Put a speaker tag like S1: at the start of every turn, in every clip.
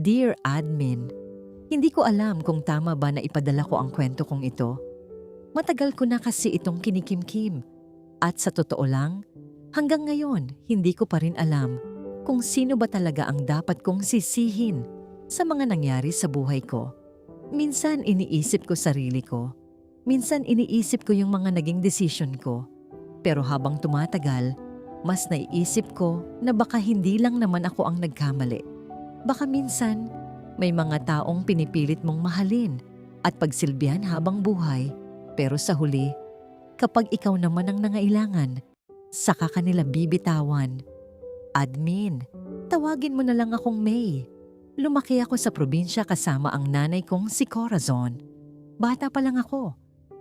S1: Dear Admin, hindi ko alam kung tama ba na ipadala ko ang kwento kong ito. Matagal ko na kasi itong kinikimkim. At sa totoo lang, hanggang ngayon hindi ko pa rin alam kung sino ba talaga ang dapat kong sisihin sa mga nangyari sa buhay ko. Minsan iniisip ko sarili ko. Minsan iniisip ko yung mga naging desisyon ko. Pero habang tumatagal, mas naiisip ko na baka hindi lang naman ako ang nagkamali. Baka minsan, may mga taong pinipilit mong mahalin at pagsilbihan habang buhay, pero sa huli, kapag ikaw naman ang nangailangan, saka kanila bibitawan. Admin, tawagin mo na lang akong May. Lumaki ako sa probinsya kasama ang nanay kong si Corazon. Bata pa lang ako.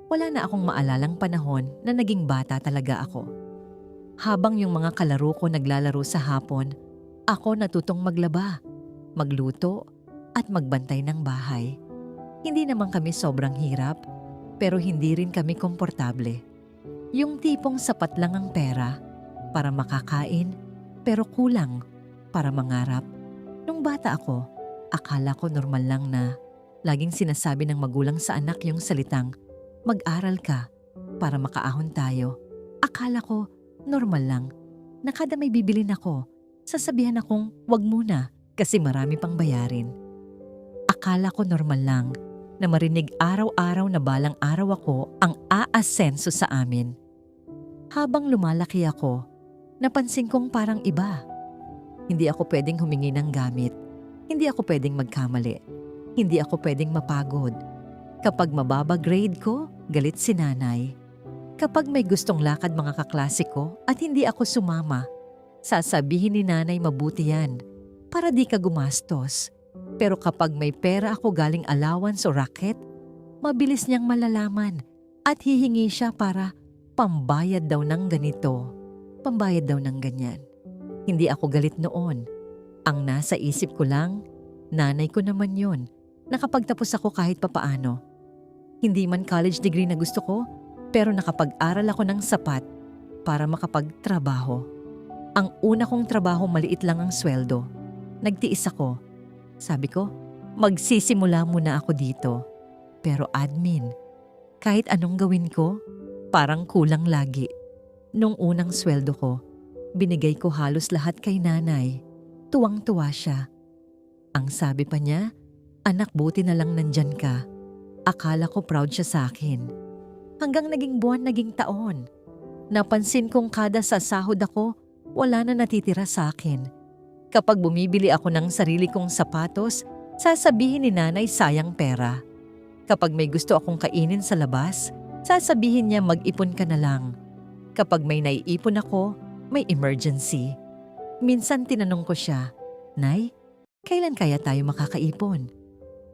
S1: Wala na akong maalalang panahon na naging bata talaga ako. Habang yung mga kalaro ko naglalaro sa hapon, ako natutong maglaba, magluto, at magbantay ng bahay. Hindi naman kami sobrang hirap, pero hindi rin kami komportable. Yung tipong sapat lang ang pera para makakain, pero kulang para mangarap. Nung bata ako, akala ko normal lang na laging sinasabi ng magulang sa anak yung salitang, mag-aral ka para makaahon tayo. Akala ko normal lang na kada may bibilin ako, sasabihan akong wag muna kasi marami pang bayarin. Akala ko normal lang na marinig araw-araw na balang araw ako ang aasenso sa amin. Habang lumalaki ako, napansin kong parang iba. Hindi ako pwedeng humingi ng gamit. Hindi ako pwedeng magkamali. Hindi ako pwedeng mapagod. Kapag mababa grade ko, galit si nanay. Kapag may gustong lakad mga kaklase ko at hindi ako sumama, sasabihin ni nanay mabuti yan para di ka gumastos. Pero kapag may pera ako galing allowance o racket, mabilis niyang malalaman at hihingi siya para pambayad daw ng ganito, pambayad daw ng ganyan. Hindi ako galit noon. Ang nasa isip ko lang, nanay ko naman yun. Nakapagtapos ako kahit papaano. Hindi man college degree na gusto ko, pero nakapag-aral ako ng sapat para makapagtrabaho. Ang una kong trabaho maliit lang ang sweldo. Nagtiis ako. Sabi ko, magsisimula muna ako dito. Pero admin, kahit anong gawin ko, parang kulang lagi. Nung unang sweldo ko, binigay ko halos lahat kay nanay. Tuwang-tuwa siya. Ang sabi pa niya, anak buti na lang nandyan ka. Akala ko proud siya sa akin. Hanggang naging buwan, naging taon. Napansin kong kada sasahod ako, wala na natitira sa akin. Kapag bumibili ako ng sarili kong sapatos, sasabihin ni nanay sayang pera. Kapag may gusto akong kainin sa labas, sasabihin niya mag-ipon ka na lang. Kapag may naiipon ako, may emergency. Minsan tinanong ko siya, Nay, kailan kaya tayo makakaipon?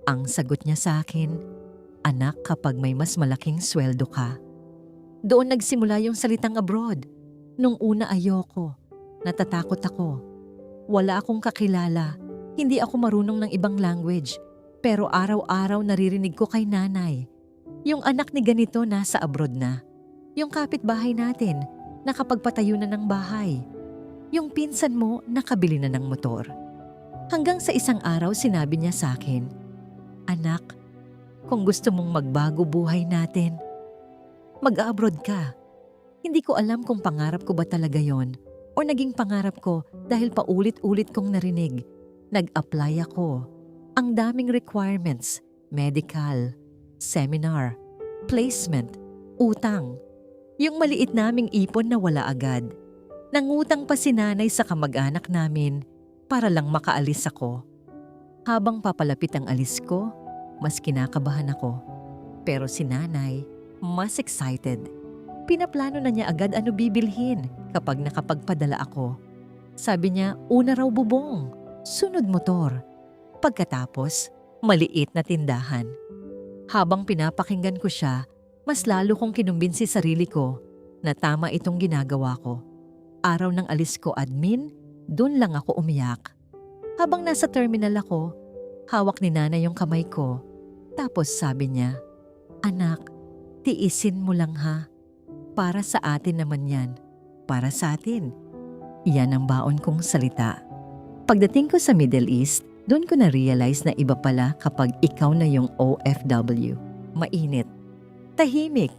S1: Ang sagot niya sa akin, anak kapag may mas malaking sweldo ka. Doon nagsimula yung salitang abroad. Nung una ayoko, natatakot ako. Wala akong kakilala, hindi ako marunong ng ibang language, pero araw-araw naririnig ko kay nanay. Yung anak ni ganito nasa abroad na. Yung kapitbahay natin, nakapagpatayo na ng bahay. Yung pinsan mo, nakabili na ng motor. Hanggang sa isang araw sinabi niya sa akin, anak, kung gusto mong magbago buhay natin, mag-abroad ka. Hindi ko alam kung pangarap ko ba talaga yon o naging pangarap ko dahil paulit-ulit kong narinig. Nag-apply ako. Ang daming requirements, medical, seminar, placement, utang. Yung maliit naming ipon na wala agad. Nangutang pa si nanay sa kamag-anak namin para lang makaalis ako. Habang papalapit ang alis ko, mas kinakabahan ako. Pero si nanay, mas excited. Pinaplano na niya agad ano bibilhin kapag nakapagpadala ako. Sabi niya, una raw bubong, sunod motor. Pagkatapos, maliit na tindahan. Habang pinapakinggan ko siya, mas lalo kong kinumbinsi sarili ko na tama itong ginagawa ko. Araw ng alis ko admin, dun lang ako umiyak. Habang nasa terminal ako, hawak ni nanay yung kamay ko. Tapos sabi niya, anak, tiisin mo lang ha. Para sa atin naman yan. Para sa atin. Yan ang baon kong salita. Pagdating ko sa Middle East, Doon ko na-realize na iba pala kapag ikaw na yung OFW. Mainit, tahimik,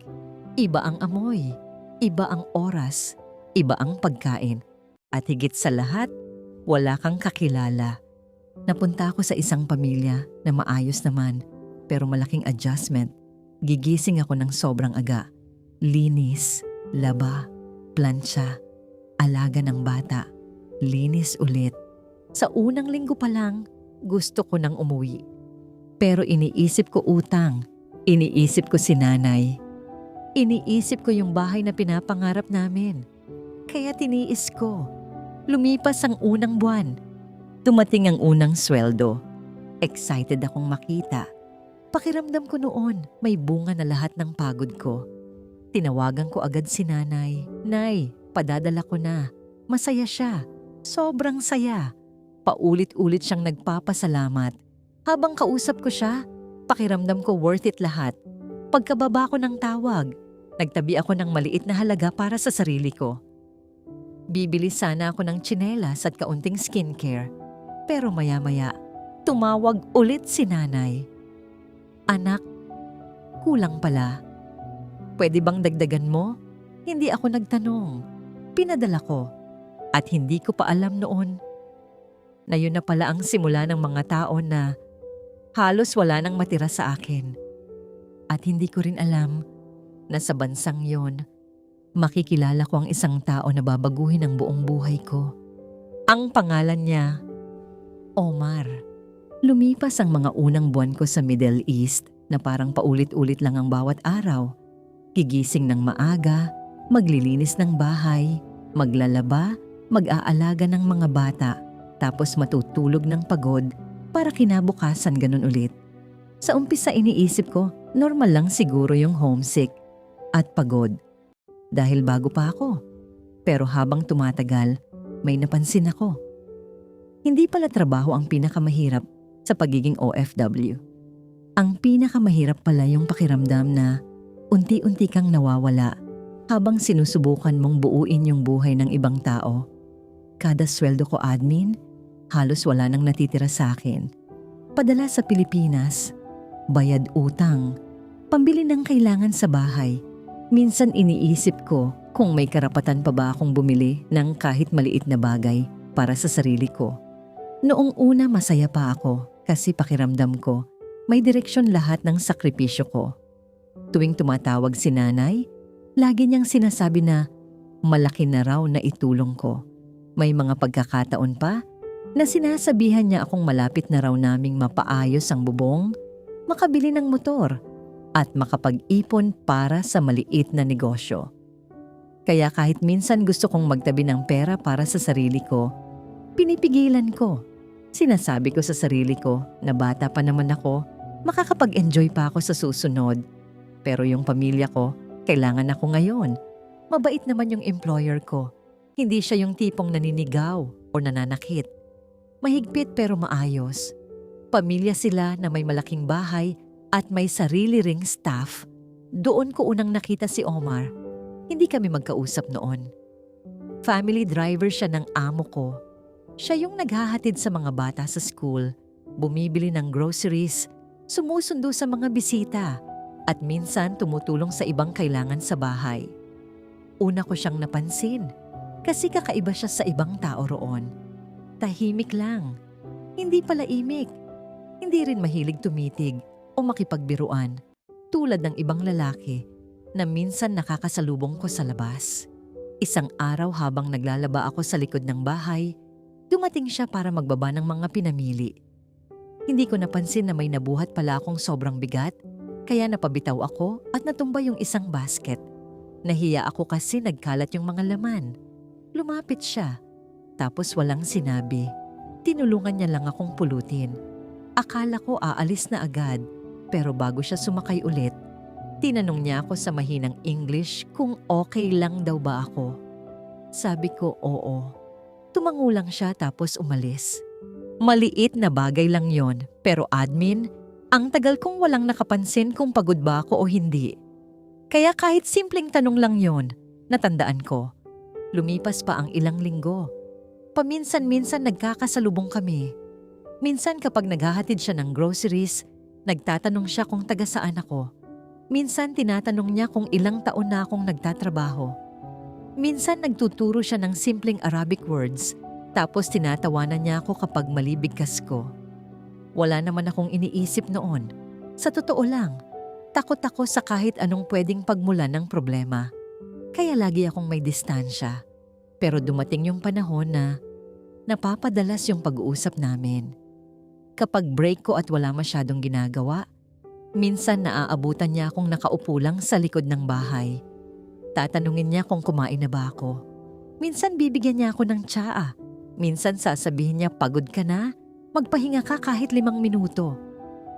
S1: iba ang amoy, iba ang oras, iba ang pagkain. At higit sa lahat, wala kang kakilala. Napunta ako sa isang pamilya na maayos naman, pero malaking adjustment. Gigising ako ng sobrang aga. Linis, laba, plancha, alaga ng bata, linis ulit. Sa unang linggo pa lang, gusto ko nang umuwi. Pero iniisip ko utang, iniisip ko si nanay. Iniisip ko yung bahay na pinapangarap namin. Kaya tiniis ko. Lumipas ang unang buwan. Dumating ang unang sweldo. Excited akong makita. Pakiramdam ko noon, may bunga na lahat ng pagod ko. Tinawagan ko agad si nanay. Nay, padadala ko na. Masaya siya. Sobrang saya. Paulit-ulit siyang nagpapasalamat. Habang kausap ko siya, pakiramdam ko worth it lahat. Pagkababa ko ng tawag, nagtabi ako ng maliit na halaga para sa sarili ko. Bibili sana ako ng tsinelas at kaunting skincare. Pero maya-maya, tumawag ulit si nanay. Anak, kulang pala. Pwede bang dagdagan mo? Hindi ako nagtanong. Pinadala ko. At hindi ko pa alam noon na yun na pala ang simula ng mga tao na halos wala nang matira sa akin. At hindi ko rin alam na sa bansang yon, makikilala ko ang isang tao na babaguhin ang buong buhay ko. Ang pangalan niya, Omar. Lumipas ang mga unang buwan ko sa Middle East na parang paulit-ulit lang ang bawat araw. Gigising ng maaga, maglilinis ng bahay, maglalaba, mag-aalaga ng mga bata, tapos matutulog ng pagod para kinabukasan ganun ulit. Sa umpisa iniisip ko, normal lang siguro yung homesick at pagod. Dahil bago pa ako. Pero habang tumatagal, may napansin ako. Hindi pala trabaho ang pinakamahirap sa pagiging OFW. Ang pinakamahirap pala yung pakiramdam na unti-unti kang nawawala habang sinusubukan mong buuin yung buhay ng ibang tao. Kada sweldo ko admin, halos wala nang natitira sa akin. Padala sa Pilipinas, bayad utang, pambili ng kailangan sa bahay. Minsan iniisip ko kung may karapatan pa ba akong bumili ng kahit maliit na bagay para sa sarili ko. Noong una masaya pa ako kasi pakiramdam ko may direksyon lahat ng sakripisyo ko. Tuwing tumatawag si nanay, lagi niyang sinasabi na malaki na raw na itulong ko. May mga pagkakataon pa na sinasabihan niya akong malapit na raw naming mapaayos ang bubong, makabili ng motor, at makapag-ipon para sa maliit na negosyo. Kaya kahit minsan gusto kong magtabi ng pera para sa sarili ko, pinipigilan ko. Sinasabi ko sa sarili ko na bata pa naman ako, makakapag-enjoy pa ako sa susunod. Pero yung pamilya ko, kailangan ako ngayon. Mabait naman yung employer ko. Hindi siya yung tipong naninigaw o nananakit. Mahigpit pero maayos. Pamilya sila na may malaking bahay at may sarili ring staff. Doon ko unang nakita si Omar. Hindi kami magkausap noon. Family driver siya ng amo ko. Siya yung naghahatid sa mga bata sa school, bumibili ng groceries, sumusundo sa mga bisita, at minsan tumutulong sa ibang kailangan sa bahay. Una ko siyang napansin kasi kakaiba siya sa ibang tao roon. Tahimik lang, hindi pala imik, hindi rin mahilig tumitig o makipagbiruan tulad ng ibang lalaki na minsan nakakasalubong ko sa labas. Isang araw habang naglalaba ako sa likod ng bahay, dumating siya para magbaba ng mga pinamili. Hindi ko napansin na may nabuhat pala akong sobrang bigat, kaya napabitaw ako at natumba yung isang basket. Nahiya ako kasi nagkalat yung mga laman. Lumapit siya, tapos walang sinabi. Tinulungan niya lang akong pulutin. Akala ko aalis na agad, pero bago siya sumakay ulit, tinanong niya ako sa mahinang English kung okay lang daw ba ako. Sabi ko oo. Tumango lang siya tapos umalis. Maliit na bagay lang yon, pero admin, ang tagal kong walang nakapansin kung pagod ba ako o hindi. Kaya kahit simpleng tanong lang yon, natandaan ko. Lumipas pa ang ilang linggo. Paminsan-minsan nagkakasalubong kami. Minsan kapag naghahatid siya ng groceries, nagtatanong siya kung taga saan ako. Minsan tinatanong niya kung ilang taon na akong nagtatrabaho. Minsan nagtuturo siya ng simpleng Arabic words, tapos tinatawanan niya ako kapag mali bigkas ko. Wala naman akong iniisip noon. Sa totoo lang, takot ako sa kahit anong pwedeng pagmulan ng problema. Kaya lagi akong may distansya. Pero dumating yung panahon na napapadalas yung pag-uusap namin. Kapag break ko at wala masyadong ginagawa, minsan naaabutan niya akong nakaupo lang sa likod ng bahay. Tatanungin niya kung kumain na ba ako. Minsan bibigyan niya ako ng tsaa. Minsan sasabihin niya pagod ka na, magpahinga ka kahit 5 minuto.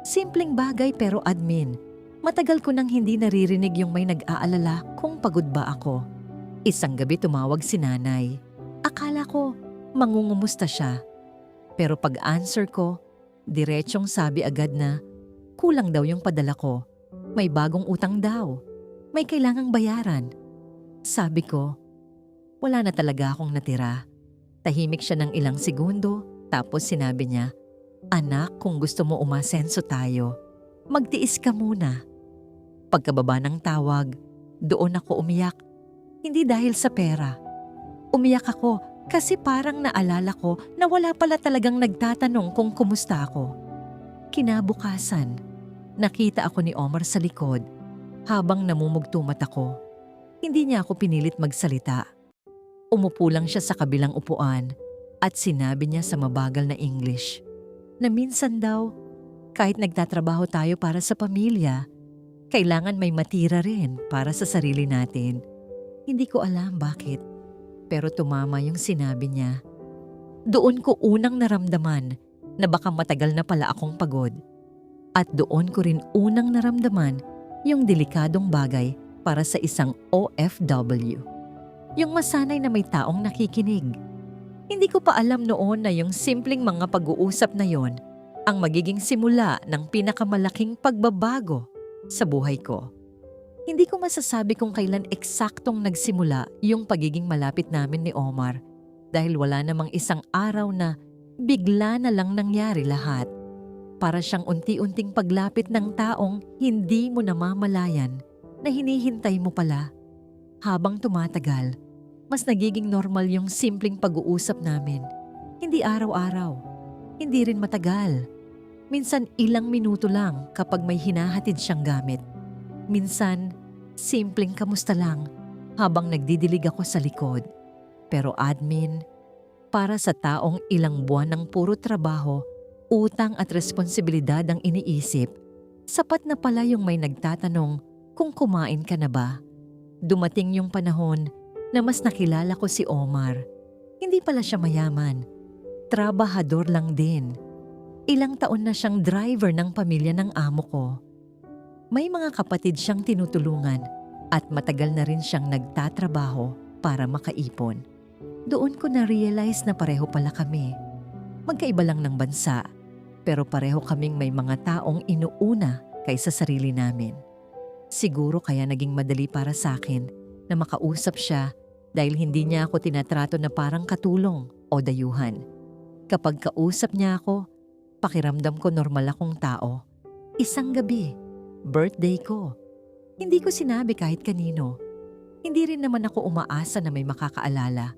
S1: Simpleng bagay pero admin. Matagal ko nang hindi naririnig yung may nag-aalala kung pagod ba ako. Isang gabi tumawag si nanay. Akala ko mangungumusta siya. Pero pag-answer ko, diretsyong sabi agad na kulang daw yung padala ko. May bagong utang daw. May kailangang bayaran. Sabi ko, wala na talaga akong natira. Tahimik siya ng ilang segundo, tapos sinabi niya, "Anak, kung gusto mo umasenso tayo, magtiis ka muna." Pagkababa ng tawag, doon ako umiyak. Hindi dahil sa pera. Umiyak ako kasi parang naalala ko na wala pala talagang nagtatanong kung kumusta ako. Kinabukasan, nakita ako ni Omar sa likod habang namumugto mata ko. Hindi niya ako pinilit magsalita. Umupo lang siya sa kabilang upuan at sinabi niya sa mabagal na English na minsan daw, kahit nagtatrabaho tayo para sa pamilya, kailangan may matira rin para sa sarili natin. Hindi ko alam bakit, pero tumama yung sinabi niya. Doon ko unang naramdaman na baka matagal na pala akong pagod. At doon ko rin unang naramdaman yung delikadong bagay para sa isang OFW. Yung masanay na may taong nakikinig. Hindi ko pa alam noon na yung simpleng mga pag-uusap na yon ang magiging simula ng pinakamalaking pagbabago sa buhay ko. Hindi ko masasabi kung kailan eksaktong nagsimula yung pagiging malapit namin ni Omar dahil wala namang isang araw na bigla na lang nangyari lahat. Para siyang unti-unting paglapit ng taong hindi mo namamalayan na hinihintay mo pala. Habang tumatagal, mas nagiging normal yung simpleng pag-uusap namin. Hindi araw-araw, hindi rin matagal. Minsan ilang minuto lang kapag may hinahatid siyang gamit. Minsan, simpleng kamusta lang habang nagdidilig ako sa likod. Pero admin, para sa taong ilang buwan ng puro trabaho, utang at responsibilidad ang iniisip, sapat na pala yung may nagtatanong kung kumain ka na ba. Dumating yung panahon na mas nakilala ko si Omar. Hindi pala siya mayaman. Trabahador lang din. Ilang taon na siyang driver ng pamilya ng amo ko. May mga kapatid siyang tinutulungan at matagal na rin siyang nagtatrabaho para makaipon. Doon ko na-realize na pareho pala kami. Magkaiba lang ng bansa, pero pareho kaming may mga taong inuuna kaysa sarili namin. Siguro kaya naging madali para sa akin na makausap siya dahil hindi niya ako tinatrato na parang katulong o dayuhan. Kapag kausap niya ako, pakiramdam ko normal akong tao. Isang gabi, birthday ko. Hindi ko sinabi kahit kanino. Hindi rin naman ako umaasa na may makakaalala.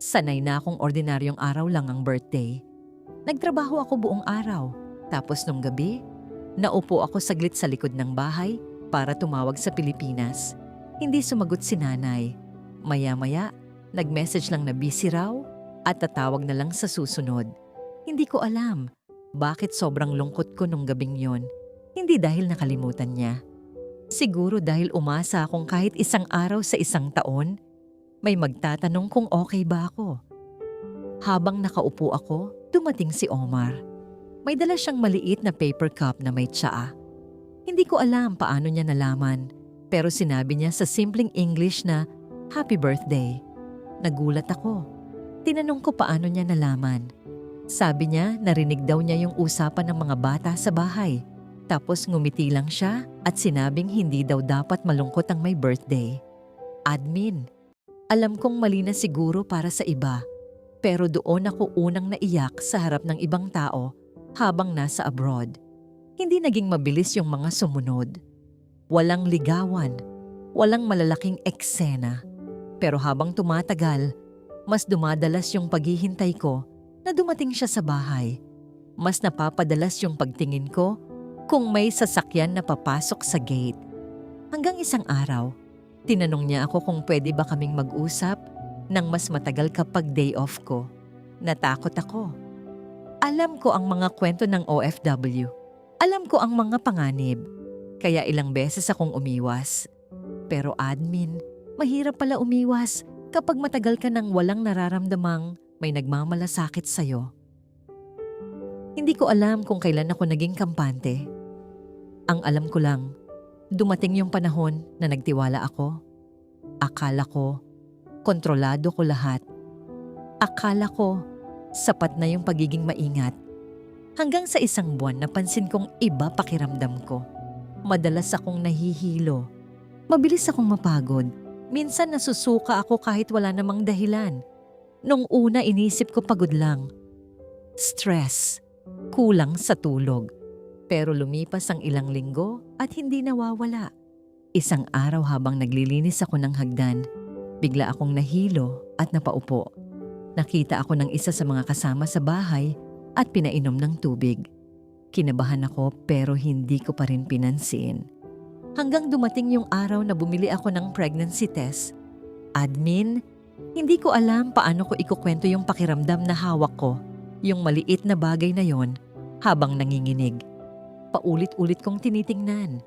S1: Sanay na akong ordinaryong araw lang ang birthday. Nagtrabaho ako buong araw. Tapos nung gabi, naupo ako saglit sa likod ng bahay para tumawag sa Pilipinas. Hindi sumagot si nanay. Maya-maya, nag-message lang na busy raw at tatawag na lang sa susunod. Hindi ko alam bakit sobrang lungkot ko nung gabing yon. Hindi dahil nakalimutan niya. Siguro dahil umasa akong kahit isang araw sa isang taon, may magtatanong kung okay ba ako. Habang nakaupo ako, dumating si Omar. May dala siyang maliit na paper cup na may tsaa. Hindi ko alam paano niya nalaman, pero sinabi niya sa simpleng English na, "Happy birthday." Nagulat ako. Tinanong ko paano niya nalaman. Sabi niya narinig daw niya yung usapan ng mga bata sa bahay. Tapos ngumiti lang siya at sinabing hindi daw dapat malungkot ang may birthday. Admin, alam kong mali na siguro para sa iba. Pero doon ako unang naiyak sa harap ng ibang tao habang nasa abroad. Hindi naging mabilis yung mga sumunod. Walang ligawan, walang malalaking eksena. Pero habang tumatagal, mas dumadalas yung paghihintay ko na dumating siya sa bahay. Mas napapadalas yung pagtingin ko kung may sasakyan na papasok sa gate. Hanggang isang araw, tinanong niya ako kung pwede ba kaming mag-usap nang mas matagal kapag day off ko. Natakot ako. Alam ko ang mga kwento ng OFW. Alam ko ang mga panganib. Kaya ilang beses akong umiwas. Pero admin, mahirap pala umiwas kapag matagal ka nang walang nararamdamang may nagmamalasakit sa'yo. Hindi ko alam kung kailan ako naging kampante. Ang alam ko lang, dumating yung panahon na nagtiwala ako. Akala ko, kontrolado ko lahat. Akala ko, sapat na yung pagiging maingat. Hanggang sa isang buwan napansin kong iba pakiramdam ko. Madalas akong nahihilo. Mabilis akong mapagod. Minsan nasusuka ako kahit wala namang dahilan. Nung una inisip ko pagod lang. Stress. Kulang sa tulog. Pero lumipas ang ilang linggo at hindi nawawala. Isang araw habang naglilinis ako ng hagdan, bigla akong nahilo at napaupo. Nakita ako ng isa sa mga kasama sa bahay at pinainom ng tubig. Kinabahan ako pero hindi ko pa rin pinansin. Hanggang dumating yung araw na bumili ako ng pregnancy test. Admin, hindi ko alam paano ko ikukwento yung pakiramdam na hawak ko, yung maliit na bagay na yon habang nanginginig. Paulit-ulit kong tinitingnan.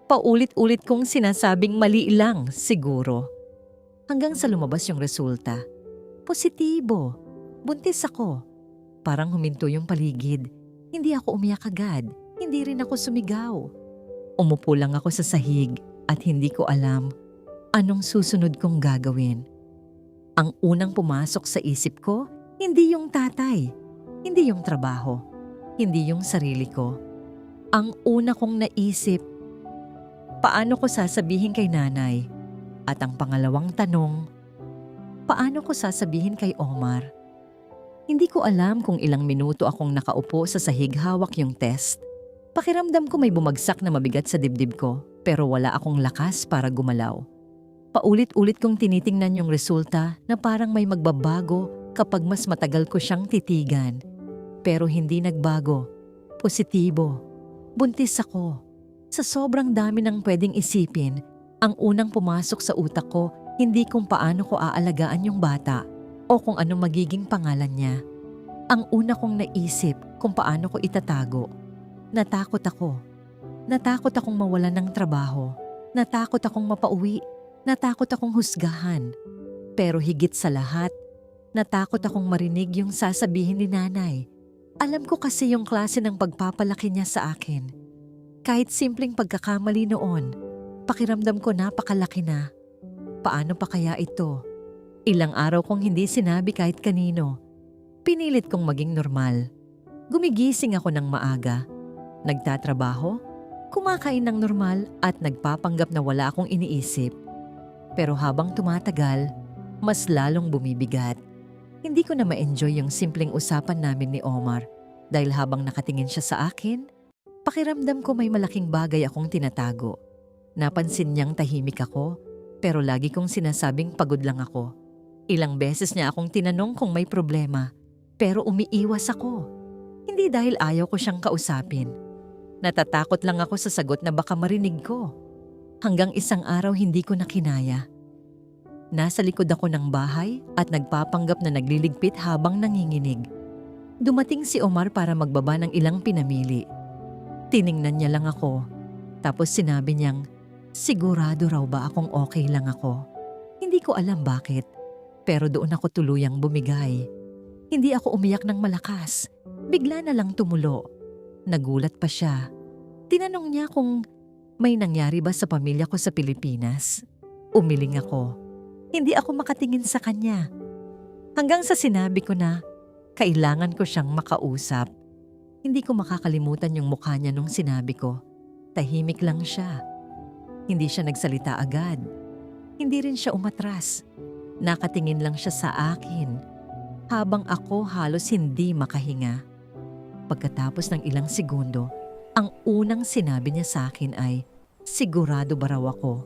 S1: Paulit-ulit kong sinasabing mali lang siguro. Hanggang sa lumabas yung resulta. Positibo. Buntis ako. Parang huminto yung paligid. Hindi ako umiyak agad. Hindi rin ako sumigaw. Umupo lang ako sa sahig at hindi ko alam anong susunod kong gagawin. Ang unang pumasok sa isip ko, hindi yung tatay. Hindi yung trabaho. Hindi yung sarili ko. Ang una kong naisip, paano ko sasabihin kay nanay? At ang pangalawang tanong, paano ko sasabihin kay Omar? Hindi ko alam kung ilang minuto akong nakaupo sa sahig hawak yung test. Pakiramdam ko may bumagsak na mabigat sa dibdib ko pero wala akong lakas para gumalaw. Paulit-ulit kong tinitingnan yung resulta na parang may magbabago kapag mas matagal ko siyang titigan. Pero hindi nagbago. Positibo. Buntis ako. Sa sobrang dami ng pwedeng isipin, ang unang pumasok sa utak ko hindi kung paano ko aalagaan yung bata o kung anong magiging pangalan niya. Ang una kong naisip kung paano ko itatago. Natakot ako. Natakot akong mawalan ng trabaho. Natakot akong mapauwi. Natakot akong husgahan. Pero higit sa lahat, natakot akong marinig yung sasabihin ni nanay. Alam ko kasi yung klase ng pagpapalaki niya sa akin. Kahit simpleng pagkakamali noon, pakiramdam ko napakalaki na. Paano pa kaya ito? Ilang araw kong hindi sinabi kahit kanino. Pinilit kong maging normal. Gumigising ako ng maaga. Nagtatrabaho, kumakain ng normal at nagpapanggap na wala akong iniisip. Pero habang tumatagal, mas lalong bumibigat. Hindi ko na ma-enjoy yung simpleng usapan namin ni Omar dahil habang nakatingin siya sa akin, pakiramdam ko may malaking bagay akong tinatago. Napansin niyang tahimik ako pero lagi kong sinasabing pagod lang ako. Ilang beses niya akong tinanong kung may problema, pero umiiwas ako. Hindi dahil ayaw ko siyang kausapin. Natatakot lang ako sa sagot na baka marinig ko. Hanggang isang araw hindi ko na kinaya. Nasa likod ako ng bahay at nagpapanggap na nagliligpit habang nanginginig. Dumating si Omar para magbaba ng ilang pinamili. Tiningnan niya lang ako. Tapos sinabi niyang, sigurado raw ba akong okay lang ako? Hindi ko alam bakit. Pero doon ako tuluyang bumigay. Hindi ako umiyak ng malakas. Bigla na lang tumulo. Nagulat pa siya. Tinanong niya kung may nangyari ba sa pamilya ko sa Pilipinas. Umiling ako. Hindi ako makatingin sa kanya. Hanggang sa sinabi ko na kailangan ko siyang makausap. Hindi ko makakalimutan yung mukha niya nung sinabi ko. Tahimik lang siya. Hindi siya nagsalita agad. Hindi rin siya umatras. Nakatingin lang siya sa akin habang ako halos hindi makahinga. Pagkatapos ng ilang segundo, ang unang sinabi niya sa akin ay, sigurado ba raw ako?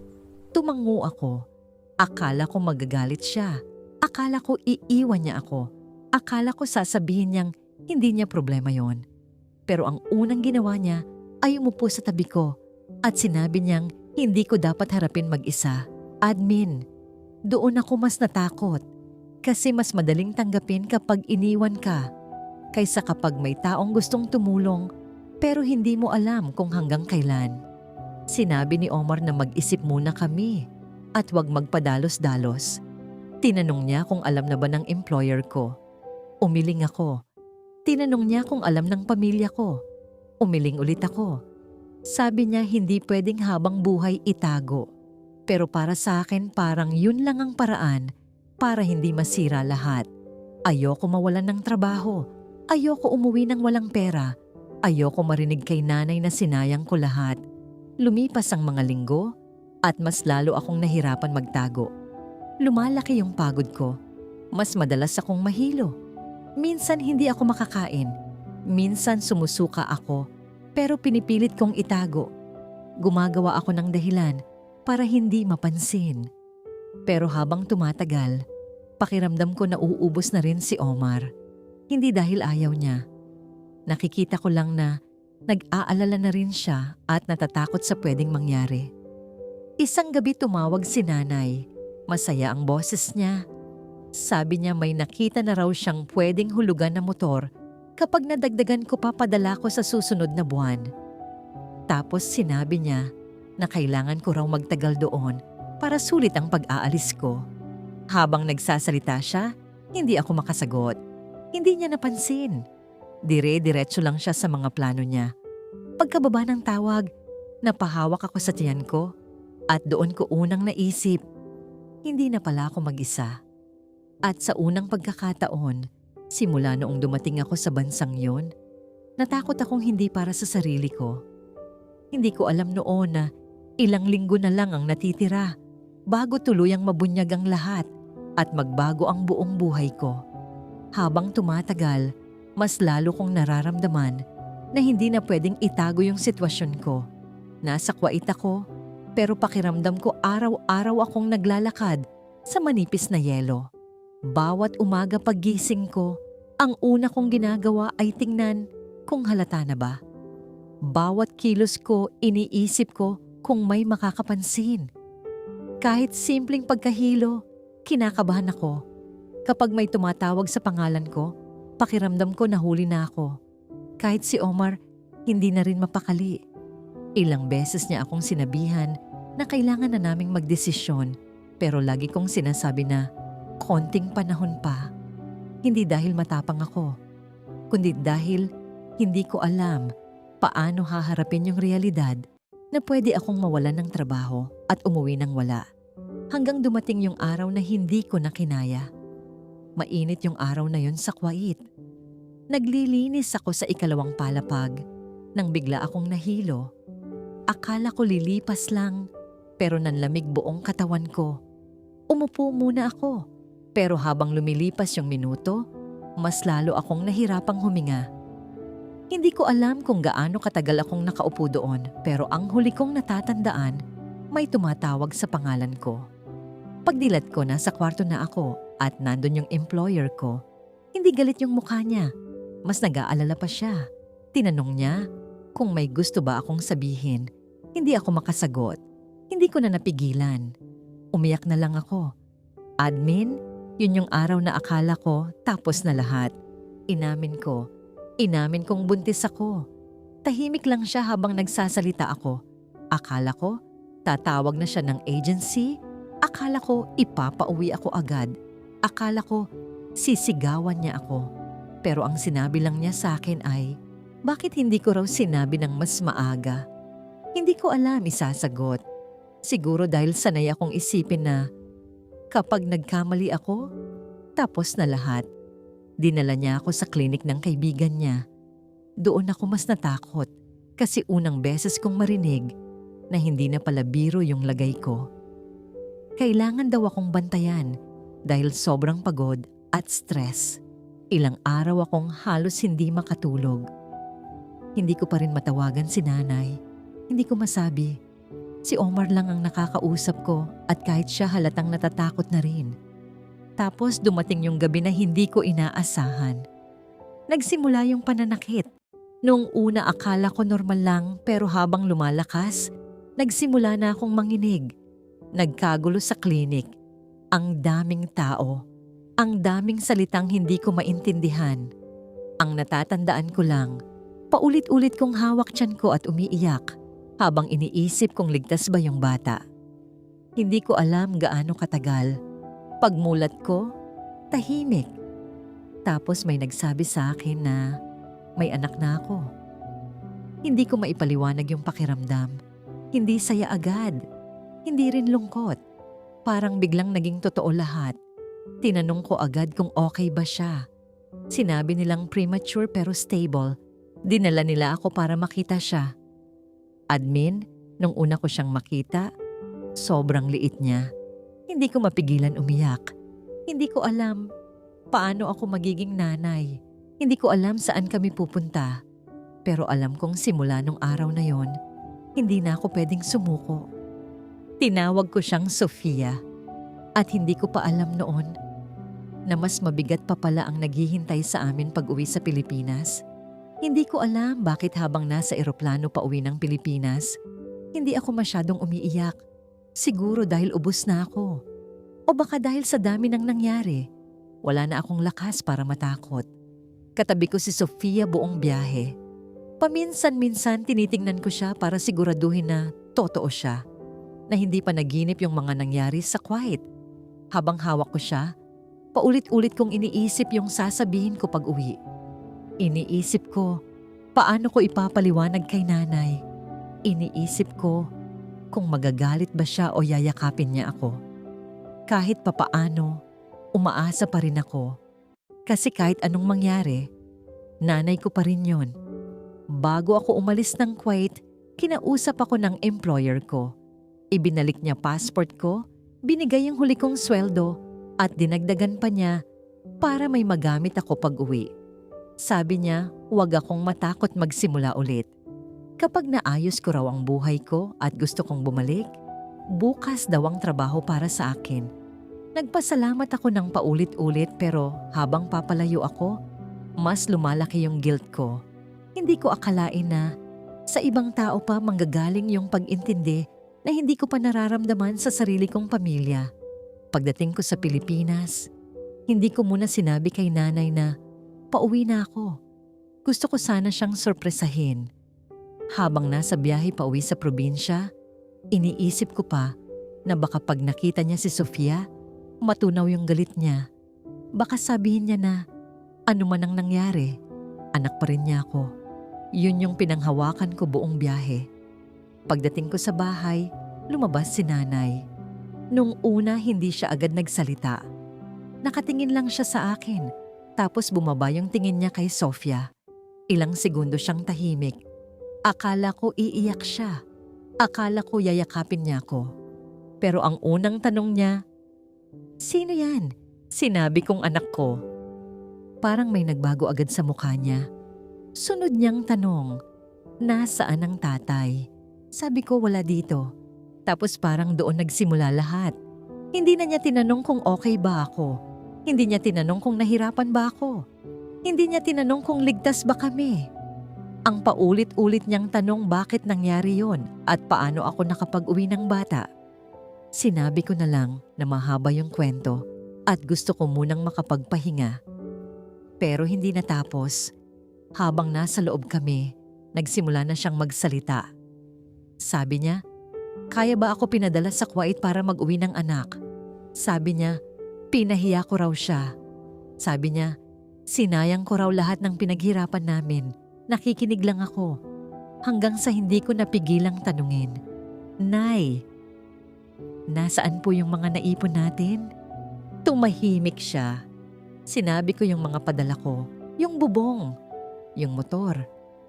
S1: Tumango ako. Akala ko magagalit siya. Akala ko iiwan niya ako. Akala ko sasabihin niyang hindi niya problema yon. Pero ang unang ginawa niya ay umupo sa tabi ko at sinabi niyang hindi ko dapat harapin mag-isa. Admin, doon ako mas natakot kasi mas madaling tanggapin kapag iniwan ka kaysa kapag may taong gustong tumulong pero hindi mo alam kung hanggang kailan. Sinabi ni Omar na mag-isip muna kami at huwag magpadalos-dalos. Tinanong niya kung alam na ba ng employer ko. Umiling ako. Tinanong niya kung alam ng pamilya ko. Umiling ulit ako. Sabi niya hindi pwedeng habang buhay itago. Pero para sa akin parang yun lang ang paraan para hindi masira lahat. Ayoko mawalan ng trabaho. Ayoko umuwi ng walang pera. Ayoko marinig kay nanay na sinayang ko lahat. Lumipas ang mga linggo at mas lalo akong nahirapan magtago. Lumalaki yung pagod ko. Mas madalas akong mahilo. Minsan hindi ako makakain. Minsan sumusuka ako pero pinipilit kong itago. Gumagawa ako ng dahilan para hindi mapansin. Pero habang tumatagal, pakiramdam ko na uubos na rin si Omar. Hindi dahil ayaw niya. Nakikita ko lang na nag-aalala na rin siya at natatakot sa pwedeng mangyari. Isang gabi tumawag si nanay. Masaya ang boses niya. Sabi niya may nakita na raw siyang pwedeng hulugan na motor kapag nadagdagan ko pa padala ko sa susunod na buwan. Tapos sinabi niya na kailangan ko raw magtagal doon para sulit ang pag-aalis ko. Habang nagsasalita siya, hindi ako makasagot. Hindi niya napansin. Dire-diretso lang siya sa mga plano niya. Pagkababa ng tawag, napahawak ako sa tiyan ko at doon ko unang naisip, hindi na pala ako mag-isa. At sa unang pagkakataon, simula noong dumating ako sa bansang yon, natakot akong hindi para sa sarili ko. Hindi ko alam noon na ilang linggo na lang ang natitira bago tuluyang mabunyag ang lahat at magbago ang buong buhay ko. Habang tumatagal, mas lalo kong nararamdaman na hindi na pwedeng itago yung sitwasyon ko. Nasa Kuwait ako, pero pakiramdam ko araw-araw akong naglalakad sa manipis na yelo. Bawat umaga paggising ko, ang una kong ginagawa ay tingnan kung halata na ba. Bawat kilos ko, iniisip ko kung may makakapansin. Kahit simpleng pagkahilo, kinakabahan ako. Kapag may tumatawag sa pangalan ko, pakiramdam ko nahuli na ako. Kahit si Omar, hindi na rin mapakali. Ilang beses niya akong sinabihan na kailangan na naming magdesisyon, pero lagi kong sinasabi na konting panahon pa. Hindi dahil matapang ako, kundi dahil hindi ko alam paano haharapin yung realidad na pwede akong mawalan ng trabaho at umuwi ng wala. Hanggang dumating yung araw na hindi ko na kinaya. Mainit yung araw na yun sa Kuwait. Naglilinis ako sa ikalawang palapag nang bigla akong nahilo. Akala ko lilipas lang, pero nanlamig buong katawan ko. Umupo muna ako, pero habang lumilipas yung minuto, mas lalo akong nahirapang huminga. Hindi ko alam kung gaano katagal akong nakaupo doon, pero ang huli kong natatandaan, may tumatawag sa pangalan ko. Pagdilat ko, nasa kwarto na ako at nandun yung employer ko. Hindi galit yung mukha niya. Mas nag-aalala pa siya. Tinanong niya kung may gusto ba akong sabihin. Hindi ako makasagot. Hindi ko na napigilan. Umiyak na lang ako. Admin, yun yung araw na akala ko tapos na lahat. Inamin kong buntis ako. Tahimik lang siya habang nagsasalita ako. Akala ko, tatawag na siya ng agency. Akala ko, ipapauwi ako agad. Akala ko, sisigawan niya ako. Pero ang sinabi lang niya sa akin ay, bakit hindi ko raw sinabi ng mas maaga? Hindi ko alam isasagot. Siguro dahil sanay akong isipin na kapag nagkamali ako, tapos na lahat. Dinala niya ako sa klinik ng kaibigan niya. Doon ako mas natakot kasi unang beses kong marinig na hindi na pala biro yung lagay ko. Kailangan daw akong bantayan dahil sobrang pagod at stress. Ilang araw akong halos hindi makatulog. Hindi ko pa rin matawagan si nanay. Hindi ko masabi. Si Omar lang ang nakakausap ko at kahit siya halatang natatakot na rin. Tapos dumating yung gabi na hindi ko inaasahan. Nagsimula yung pananakit. Noong una akala ko normal lang pero habang lumalakas, nagsimula na akong manginig. Nagkagulo sa klinik. Ang daming tao. Ang daming salitang hindi ko maintindihan. Ang natatandaan ko lang, paulit-ulit kong hawak tiyan ko at umiiyak habang iniisip kung ligtas ba yung bata. Hindi ko alam gaano katagal. Pagmulat ko, tahimik. Tapos may nagsabi sa akin na may anak na ako. Hindi ko maipaliwanag yung pakiramdam. Hindi saya agad. Hindi rin lungkot. Parang biglang naging totoo lahat. Tinanong ko agad kung okay ba siya. Sinabi nilang premature pero stable. Dinala nila ako para makita siya. Admin, nung una ko siyang makita, sobrang liit niya. Hindi ko mapigilan umiyak. Hindi ko alam paano ako magiging nanay. Hindi ko alam saan kami pupunta. Pero alam kong simula nung araw na yon, hindi na ako pwedeng sumuko. Tinawag ko siyang Sofia. At hindi ko pa alam noon na mas mabigat pa pala ang naghihintay sa amin pag-uwi sa Pilipinas. Hindi ko alam bakit habang nasa eroplano pa uwi ng Pilipinas, hindi ako masyadong umiiyak. Siguro dahil ubos na ako. O baka dahil sa dami ng nangyari. Wala na akong lakas para matakot. Katabi ko si Sofia buong biyahe. Paminsan-minsan tinitingnan ko siya para siguraduhin na totoo siya. Na hindi pa naginip yung mga nangyari sa quiet. Habang hawak ko siya, paulit-ulit kong iniisip yung sasabihin ko pag-uwi. Iniisip ko, paano ko ipapaliwanag kay nanay? Iniisip ko, kung magagalit ba siya o yayakapin niya ako. Kahit papaano, umaasa pa rin ako. Kasi kahit anong mangyari, nanay ko pa rin yun. Bago ako umalis ng Kuwait, kinausap ako ng employer ko. Ibinalik niya passport ko, binigay ang huli kong sweldo at dinagdagan pa niya para may magamit ako pag-uwi. Sabi niya, huwag akong matakot magsimula ulit. Kapag naayos ko raw ang buhay ko at gusto kong bumalik, bukas daw ang trabaho para sa akin. Nagpasalamat ako ng paulit-ulit pero habang papalayo ako, mas lumalaki yung guilt ko. Hindi ko akalain na sa ibang tao pa manggagaling yung pag-intindi na hindi ko pa nararamdaman sa sarili kong pamilya. Pagdating ko sa Pilipinas, hindi ko muna sinabi kay nanay na pauwi na ako. Gusto ko sana siyang sorpresahin. Habang nasa biyahe pauwi sa probinsya, iniisip ko pa na baka pag nakita niya si Sofia, matunaw yung galit niya. Baka sabihin niya na ano man ang nangyari, anak pa rin niya ako. Yun yung pinanghawakan ko buong biyahe. Pagdating ko sa bahay, lumabas si nanay. Nung una hindi siya agad nagsalita. Nakatingin lang siya sa akin, tapos bumaba yung tingin niya kay Sofia. Ilang segundo siyang tahimik. Akala ko iiyak siya. Akala ko yayakapin niya ako. Pero ang unang tanong niya, "Sino yan?" Sinabi kong anak ko. Parang may nagbago agad sa mukha niya. Sunod niyang tanong, "Nasaan ang tatay?" Sabi ko wala dito. Tapos parang doon nagsimula lahat. Hindi na niya tinanong kung okay ba ako. Hindi niya tinanong kung nahirapan ba ako. Hindi niya tinanong kung ligtas ba kami. Ang paulit-ulit niyang tanong bakit nangyari yon at paano ako nakapag-uwi ng bata. Sinabi ko na lang na mahaba yung kwento at gusto ko munang makapagpahinga. Pero hindi natapos. Habang nasa loob kami, nagsimula na siyang magsalita. Sabi niya, kaya ba ako pinadala sa Kuwait para mag-uwi ng anak? Sabi niya, pinahiya ko raw siya. Sabi niya, sinayang ko raw lahat ng pinaghirapan namin. Nakikinig lang ako. Hanggang sa hindi ko napigilang tanungin, Nay, nasaan po yung mga naipon natin? Tumahimik siya. Sinabi ko yung mga padala ko, yung bubong, yung motor,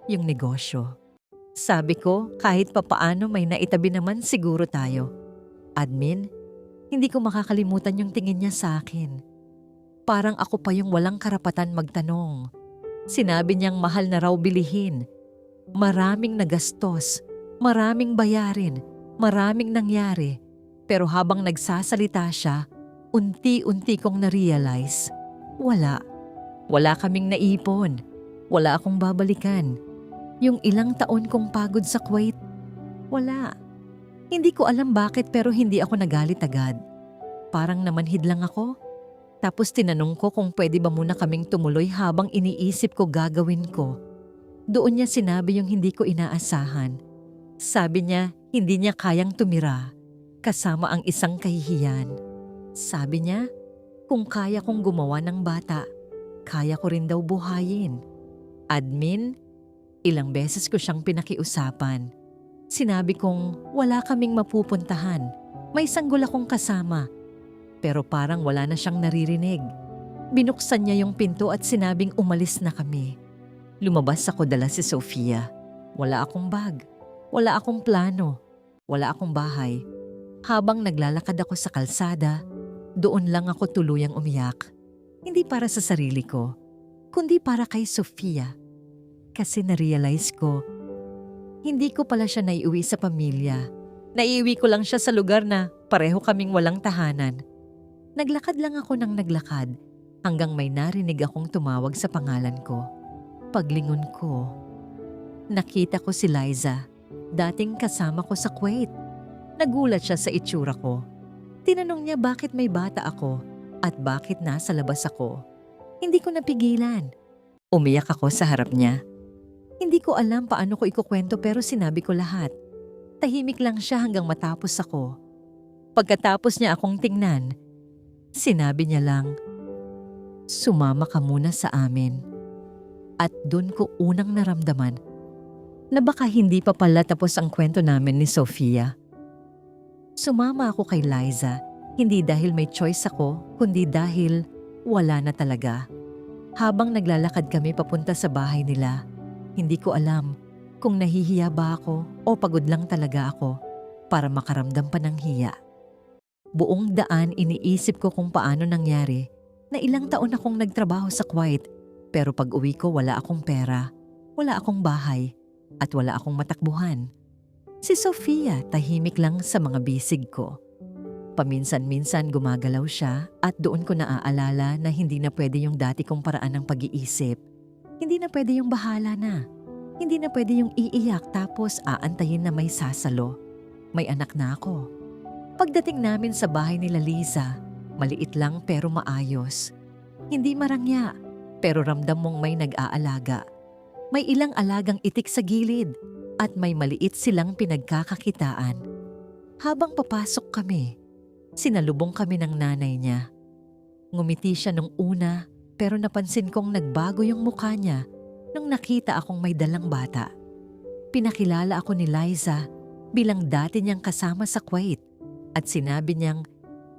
S1: yung negosyo. Sabi ko, kahit papaano may naitabi naman siguro tayo. Admin, hindi ko makakalimutan yung tingin niya sa akin. Parang ako pa yung walang karapatan magtanong. Sinabi niyang mahal na raw bilihin. Maraming nagastos, maraming bayarin, maraming nangyari. Pero habang nagsasalita siya, unti-unti kong na-realize, wala. Wala kaming naipon. Wala akong babalikan. Yung ilang taon kong pagod sa Kuwait, wala. Hindi ko alam bakit pero hindi ako nagalit agad. Parang namanhid lang ako. Tapos tinanong ko kung pwede ba muna kaming tumuloy habang iniisip ko gagawin ko. Doon niya sinabi yung hindi ko inaasahan. Sabi niya hindi niya kayang tumira kasama ang isang kahihiyan. Sabi niya, kung kaya kong gumawa ng bata, kaya ko rin daw buhayin. Admin, ilang beses ko siyang pinakiusapan. Sinabi kong wala kaming mapupuntahan. May sanggol akong kasama. Pero parang wala na siyang naririnig. Binuksan niya yung pinto at sinabing umalis na kami. Lumabas ako dala si Sofia. Wala akong bag. Wala akong plano. Wala akong bahay. Habang naglalakad ako sa kalsada, doon lang ako tuluyang umiyak. Hindi para sa sarili ko, kundi para kay Sofia. Kasi na-realize ko, hindi ko pala siya naiuwi sa pamilya. Naiuwi ko lang siya sa lugar na pareho kaming walang tahanan. Naglakad lang ako ng naglakad hanggang may narinig akong tumawag sa pangalan ko. Paglingon ko, nakita ko si Liza, dating kasama ko sa Kuwait. Nagulat siya sa itsura ko. Tinanong niya bakit may bata ako at bakit nasa labas ako. Hindi ko napigilan. Umiyak ako sa harap niya. Hindi ko alam paano ko ikukwento pero sinabi ko lahat. Tahimik lang siya hanggang matapos ako. Pagkatapos niya akong tingnan, sinabi niya lang, "Sumama ka muna sa amin." At dun ko unang naramdaman na baka hindi pa pala tapos ang kwento namin ni Sofia. Sumama ako kay Liza, hindi dahil may choice ako, kundi dahil wala na talaga. Habang naglalakad kami papunta sa bahay nila, hindi ko alam kung nahihiya ba ako o pagod lang talaga ako para makaramdam pa ng hiya. Buong daan iniisip ko kung paano nangyari na ilang taon akong nagtrabaho sa Kuwait pero pag uwi ko wala akong pera, wala akong bahay at wala akong matakbuhan. Si Sofia tahimik lang sa mga bisig ko. Paminsan-minsan gumagalaw siya at doon ko naaalala na hindi na pwede yung dati kong paraan ng pag-iisip. Hindi na pwede yung bahala na. Hindi na pwede yung iiyak tapos aantayin na may sasalo. May anak na ako. Pagdating namin sa bahay nila Liza, maliit lang pero maayos. Hindi marangya, pero ramdam mong may nag-aalaga. May ilang alagang itik sa gilid at may maliit silang pinagkakakitaan. Habang papasok kami, sinalubong kami ng nanay niya. Ngumiti siya nung una pero napansin kong nagbago yung mukha niya nung nakita akong may dalang bata. Pinakilala ako ni Liza bilang dati niyang kasama sa Kuwait at sinabi niyang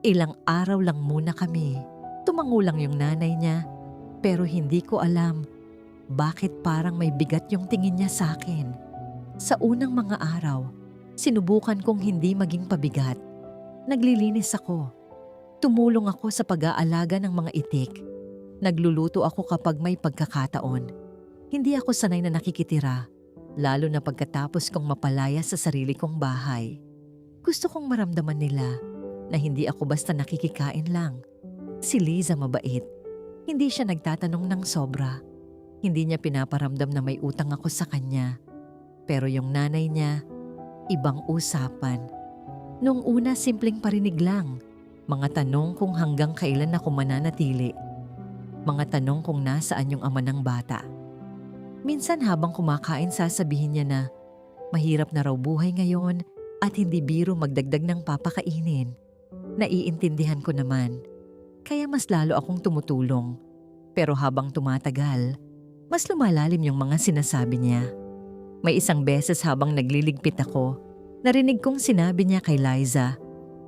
S1: ilang araw lang muna kami. Tumango lang yung nanay niya pero hindi ko alam bakit parang may bigat yung tingin niya sa akin. Sa unang mga araw, sinubukan kong hindi maging pabigat. Naglilinis ako. Tumulong ako sa pag-aalaga ng mga itik. Nagluluto ako kapag may pagkakataon. Hindi ako sanay na nakikitira, lalo na pagkatapos kong mapalaya sa sarili kong bahay. Gusto kong maramdaman nila na hindi ako basta nakikikain lang. Si Liza mabait. Hindi siya nagtatanong ng sobra. Hindi niya pinaparamdam na may utang ako sa kanya. Pero yung nanay niya, ibang usapan. Nung una simpleng parinig lang. Mga tanong kung hanggang kailan ako mananatili. Mga tanong kung nasaan yung ama ng bata. Minsan habang kumakain sasabihin niya na mahirap na raw buhay ngayon at hindi biro magdagdag ng papakainin. Naiintindihan ko naman. Kaya mas lalo akong tumutulong. Pero habang tumatagal, mas lumalalim yung mga sinasabi niya. May isang beses habang nagliligpit ako, narinig kong sinabi niya kay Liza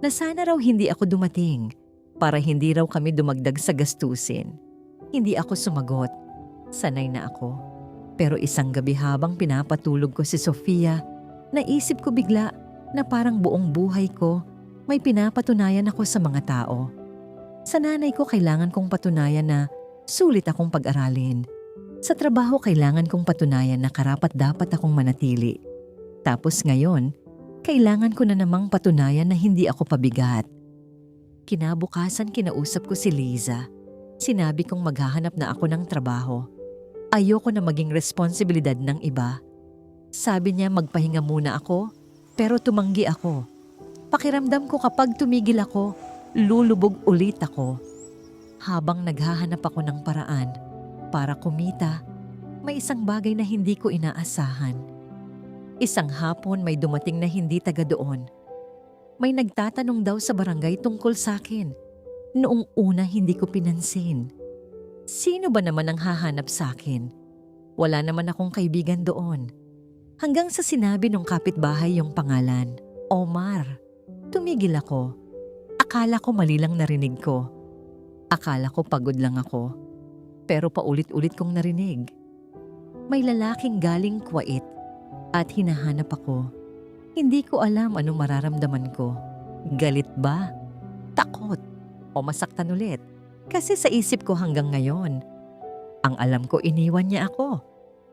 S1: na sana raw hindi ako dumating para hindi raw kami dumagdag sa gastusin. Hindi ako sumagot. Sanay na ako. Pero isang gabi habang pinapatulog ko si Sofia, naisip ko bigla na parang buong buhay ko may pinapatunayan ako sa mga tao. Sa nanay ko kailangan kong patunayan na sulit akong pag-aralin. Sa trabaho kailangan kong patunayan na karapat-dapat akong manatili. Tapos ngayon, kailangan ko na namang patunayan na hindi ako pabigat. Kinabukasan kinausap ko si Liza. Sinabi kong maghahanap na ako ng trabaho. Ayoko na maging responsibilidad ng iba. Sabi niya magpahinga muna ako, pero tumanggi ako. Pakiramdam ko kapag tumigil ako, lulubog ulit ako. Habang naghahanap ako ng paraan para kumita, may isang bagay na hindi ko inaasahan. Isang hapon may dumating na hindi taga doon. May nagtatanong daw sa barangay tungkol sa akin. Noong una hindi ko pinansin. Sino ba naman ang hahanap sa akin? Wala naman akong kaibigan doon. Hanggang sa sinabi ng kapitbahay yung pangalan, Omar. Tumigil ako. Akala ko mali lang narinig ko. Akala ko pagod lang ako. Pero paulit-ulit kong narinig. May lalaking galing Kuwait at hinahanap ako. Hindi ko alam anong mararamdaman ko. Galit ba? Takot? O masaktan ulit? Kasi sa isip ko hanggang ngayon. Ang alam ko iniwan niya ako.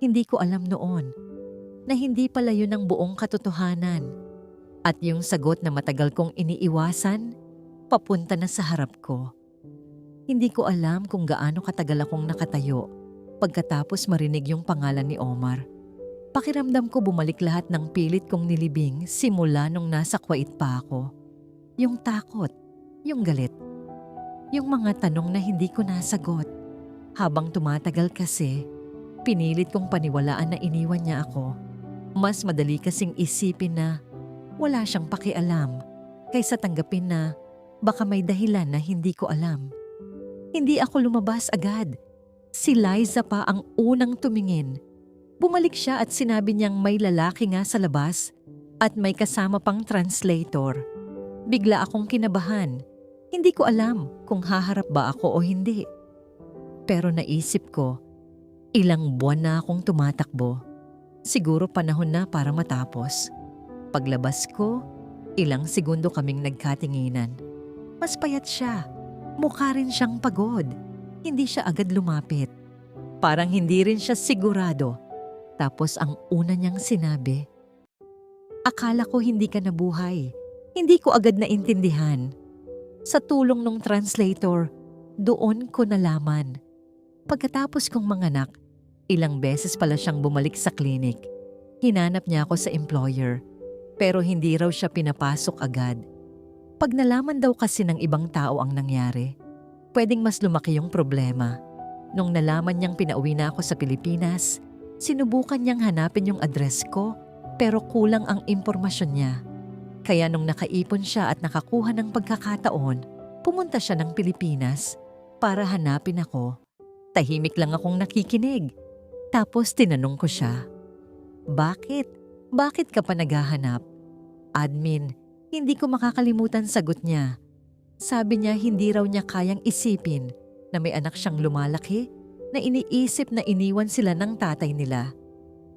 S1: Hindi ko alam noon na hindi pala yun ang buong katotohanan. At yung sagot na matagal kong iniiwasan, papunta na sa harap ko. Hindi ko alam kung gaano katagal akong nakatayo pagkatapos marinig yung pangalan ni Omar. Pakiramdam ko bumalik lahat ng pilit kong nilibing simula nung nasa Kuwait pa ako. Yung takot, yung galit, yung mga tanong na hindi ko nasagot. Habang tumatagal kasi, pinilit kong paniwalaan na iniwan niya ako. Mas madali kasing isipin na wala siyang pakialam kaysa tanggapin na baka may dahilan na hindi ko alam. Hindi ako lumabas agad. Si Liza pa ang unang tumingin. Bumalik siya at sinabi niyang may lalaki nga sa labas at may kasama pang translator. Bigla akong kinabahan. Hindi ko alam kung haharap ba ako o hindi. Pero naisip ko, ilang buwan na akong tumatakbo. Siguro panahon na para matapos. Paglabas ko, ilang segundo kaming nagkatinginan. Mas payat siya. Mukha rin siyang pagod. Hindi siya agad lumapit. Parang hindi rin siya sigurado. Tapos ang una niyang sinabi, akala ko hindi ka nabuhay. Hindi ko agad naintindihan. Sa tulong ng translator, doon ko nalaman. Pagkatapos kong manganak, ilang beses pala siyang bumalik sa klinik. Hinanap niya ako sa employer, pero hindi raw siya pinapasok agad. Pag nalaman daw kasi ng ibang tao ang nangyari, pwedeng mas lumaki yung problema. Nung nalaman niyang pinauwi na ako sa Pilipinas, sinubukan niyang hanapin yung address ko pero kulang ang impormasyon niya. Kaya nung nakaipon siya at nakakuha ng pagkakataon, pumunta siya ng Pilipinas para hanapin ako. Tahimik lang akong nakikinig. Tapos tinanong ko siya, bakit? Bakit ka pa naghahanap? Admin, hindi ko makakalimutan sagot niya. Sabi niya hindi raw niya kayang isipin na may anak siyang lumalaki na iniisip na iniwan sila ng tatay nila.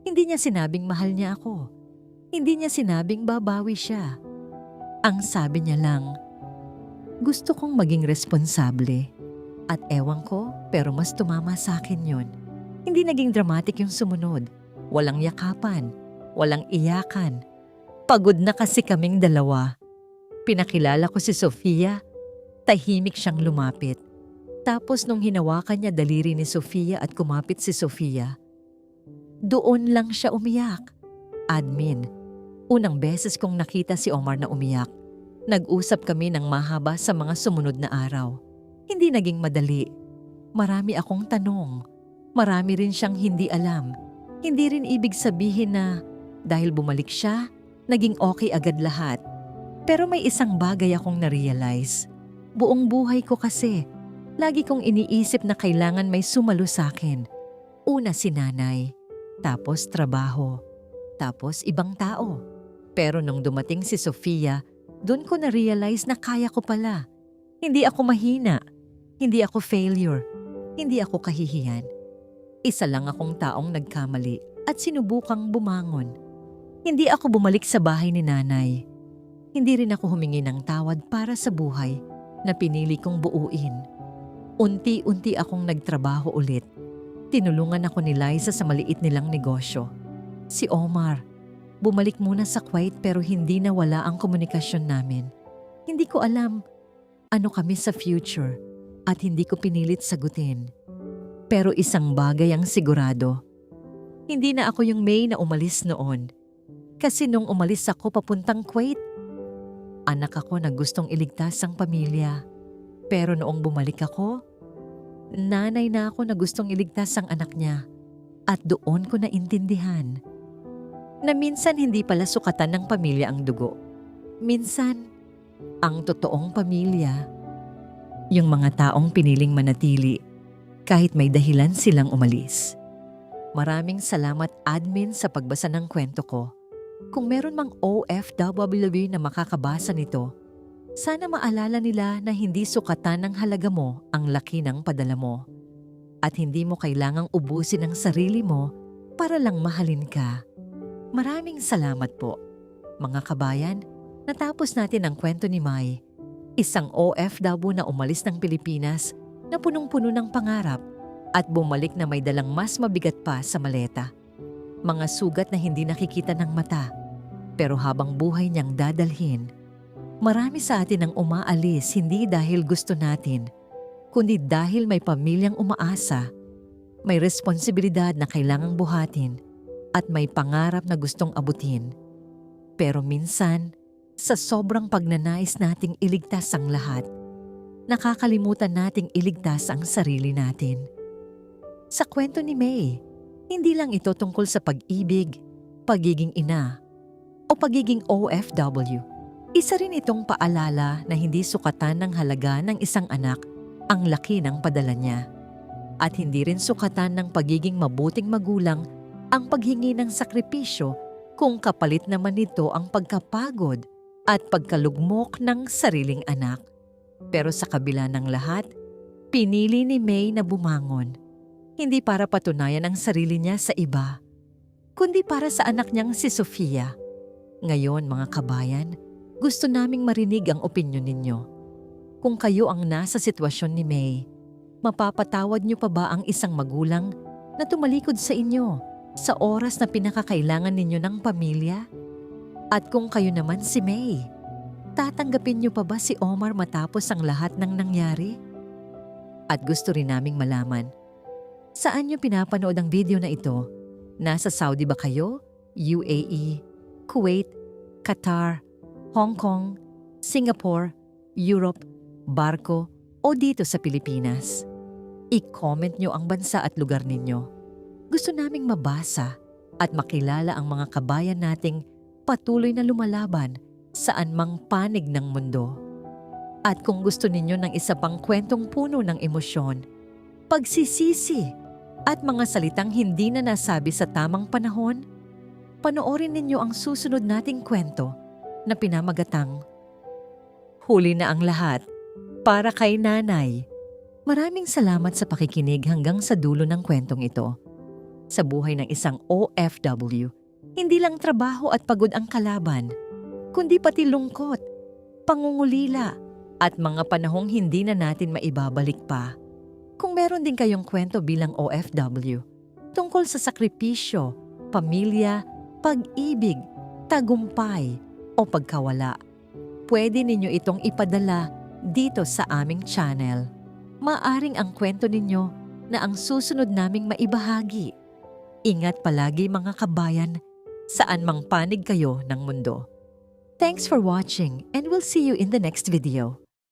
S1: Hindi niya sinabing mahal niya ako. Hindi niya sinabing babawi siya. Ang sabi niya lang, gusto kong maging responsable. At ewan ko, pero mas tumama sa akin yun. Hindi naging dramatic yung sumunod. Walang yakapan, walang iyakan. Pagod na kasi kaming dalawa. Pinakilala ko si Sofia. Tahimik siyang lumapit. Tapos nung hinawakan niya daliri ni Sofia at kumapit si Sofia, doon lang siya umiyak. Admin, unang beses kong nakita si Omar na umiyak. Nag-usap kami ng mahaba sa mga sumunod na araw. Hindi naging madali. Marami akong tanong. Marami rin siyang hindi alam. Hindi rin ibig sabihin na dahil bumalik siya, naging okay agad lahat. Pero may isang bagay akong na-realize. Buong buhay ko kasi, lagi kong iniisip na kailangan may sumalo sa akin. Una si nanay, tapos trabaho, tapos ibang tao. Pero nung dumating si Sofia, doon ko na-realize na kaya ko pala. Hindi ako mahina, hindi ako failure, hindi ako kahihiyan. Isa lang akong taong nagkamali at sinubukang bumangon. Hindi ako bumalik sa bahay ni nanay. Hindi rin ako humingi ng tawad para sa buhay na pinili kong buuin. Unti-unti akong nagtrabaho ulit. Tinulungan ako ni Liza sa maliit nilang negosyo. Si Omar, bumalik muna sa Kuwait pero hindi nawala ang komunikasyon namin. Hindi ko alam ano kami sa future at hindi ko pinilit sagutin. Pero isang bagay ang sigurado. Hindi na ako yung May na umalis noon. Kasi nung umalis ako papuntang Kuwait, anak ako na gustong iligtas ang pamilya. Pero noong bumalik ako, nanay na ako na gustong iligtas ang anak niya. At doon ko naintindihan na minsan hindi pala sukatan ng pamilya ang dugo. Minsan, ang totoong pamilya, yung mga taong piniling manatili kahit may dahilan silang umalis. Maraming salamat admin sa pagbasa ng kwento ko. Kung meron mang OFW na makakabasa nito, sana maalala nila na hindi sukatan ng halaga mo ang laki ng padala mo. At hindi mo kailangang ubusin ang sarili mo para lang mahalin ka. Maraming salamat po. Mga kabayan, natapos natin ang kwento ni May. Isang OFW na umalis ng Pilipinas na punong-puno ng pangarap at bumalik na may dalang mas mabigat pa sa maleta. Mga sugat na hindi nakikita ng mata, pero habang buhay niyang dadalhin. Marami sa atin ang umaalis hindi dahil gusto natin, kundi dahil may pamilyang umaasa, may responsibilidad na kailangang buhatin, at may pangarap na gustong abutin. Pero minsan, sa sobrang pagnanais nating iligtas ang lahat, nakakalimutan nating iligtas ang sarili natin. Sa kwento ni May, hindi lang ito tungkol sa pag-ibig, pagiging ina, o pagiging OFW. Isa rin itong paalala na hindi sukatan ng halaga ng isang anak ang laki ng padala niya. At hindi rin sukatan ng pagiging mabuting magulang ang paghingi ng sakripisyo kung kapalit naman nito ang pagkapagod at pagkalugmok ng sariling anak. Pero sa kabila ng lahat, pinili ni May na bumangon. Hindi para patunayan ang sarili niya sa iba, kundi para sa anak niyang si Sofia. Ngayon mga kabayan, gusto naming marinig ang opinyon ninyo. Kung kayo ang nasa sitwasyon ni May, mapapatawad niyo pa ba ang isang magulang na tumalikod sa inyo sa oras na pinakakailangan ninyo ng pamilya? At kung kayo naman si May, tatanggapin niyo pa ba si Omar matapos ang lahat ng nangyari? At gusto rin naming malaman, saan niyo pinapanood ang video na ito? Nasa Saudi ba kayo? UAE, Kuwait, Qatar, Hong Kong, Singapore, Europe, barko o dito sa Pilipinas? I-comment nyo ang bansa at lugar ninyo. Gusto naming mabasa at makilala ang mga kabayan nating patuloy na lumalaban saan mang panig ng mundo. At kung gusto ninyo ng isa pang kwentong puno ng emosyon, pagsisisi at mga salitang hindi na nasabi sa tamang panahon, panoorin ninyo ang susunod nating kwento na pinamagatang Huli na ang lahat para kay nanay. Maraming salamat sa pakikinig hanggang sa dulo ng kwentong ito. Sa buhay ng isang OFW, hindi lang trabaho at pagod ang kalaban, kundi pati lungkot, pangungulila, at mga panahong hindi na natin maibabalik pa. Kung meron din kayong kwento bilang OFW, tungkol sa sakripisyo, pamilya, pag-ibig, tagumpay, o pagkawala, pwede ninyo itong ipadala dito sa aming channel. Maaring ang kwento ninyo na ang susunod naming maibahagi. Ingat palagi mga kabayan, saan mang panig kayo ng mundo. Thanks for watching and we'll see you in the next video.